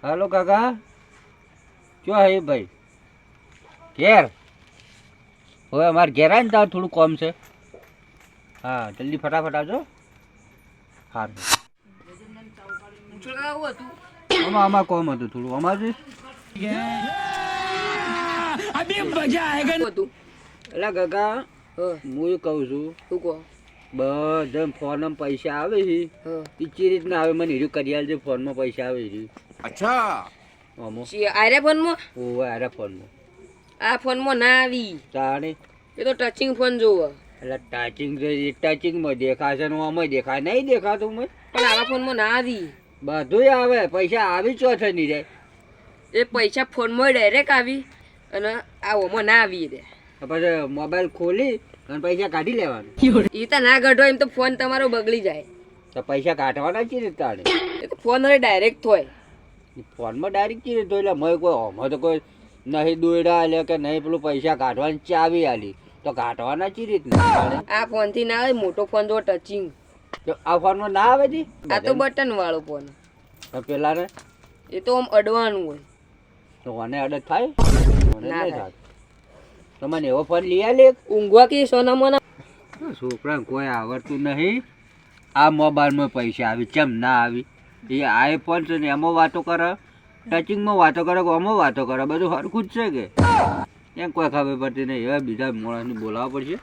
હાલો કાકા, ક્યાં હે ભાઈ? ઘેર? હવે અમારે ઘેર આવે ને તાર થોડું કોમ છે. હા જલ્દી ફટાફટ આવજો. સારું. આમાં કોમ હતું થોડું અમારે. એટલે કાકા હું એ કહું છું, શું કહો? બધા ફોનમાં પૈસા આવે છે એ ચી રીતના આવે મને હીરું કરી આલજે. ફોનમાં પૈસા આવે છે. અચ્છા આમો આરે ફોનમાં? ઓવે આરે ફોનમાં. આ ફોનમાં ના આવી. તાણે એ તો ટચિંગ ફોન જોવો. એટલે ટચિંગમાં દેખાશે ને આમાં દેખાય નહીં દેખાતું મેં. પણ આવા ફોનમાં ના આવી. બધું આવે પૈસા આવી ચો છે નહીં રે. એ પૈસા ફોનમાં ડાયરેક્ટ આવી અને આ ઓમાં ના આવી રે. પછી મોબાઈલ ખોલી અને પૈસા કાઢી લેવાનું. એ તો ના કાઢો એમ તો ફોન તમારો બગડી જાય. તો પૈસા કાઢવાના છે ને તાણે. એ તો ફોન હવે ડાયરેક્ટ થાય. ફોનમાં ડાયરેક્ટ ચી રીતે એટલે મેં કોઈ આમાં તો કોઈ નહીં દોયડા આલે કે નહીં પેલું પૈસા કાઢવાની ચાવી આલી તો કાઢવાના ચી રીતના. આ ફોન થી ના આવે. મોટો ફોન જો ટચિંગ. આ ફોનમાં ના આવે છે. આ તો બટન વાળો ફોન. પેલા ને એ તો આમ અડવાનું હોય. તો મને અડદ થાય ના થાય. તો મને એવો ફોન લઈ આલે. ઊંઘવા કે સોના મોના છોકરાને કોઈ આવડતું નહીં. આ મોબાઈલમાં પૈસા આવી કેમ ના આવી? એ આઈફોન છે ને એમાં વાતો કરે, ટચિંગમાં વાતો કરે, આમાં વાતો કરે, બધું હરખું જ છે કે એમ કોઈ ખબર પડતી નહીં. હવે બીજા માણસને બોલાવવા પડશે.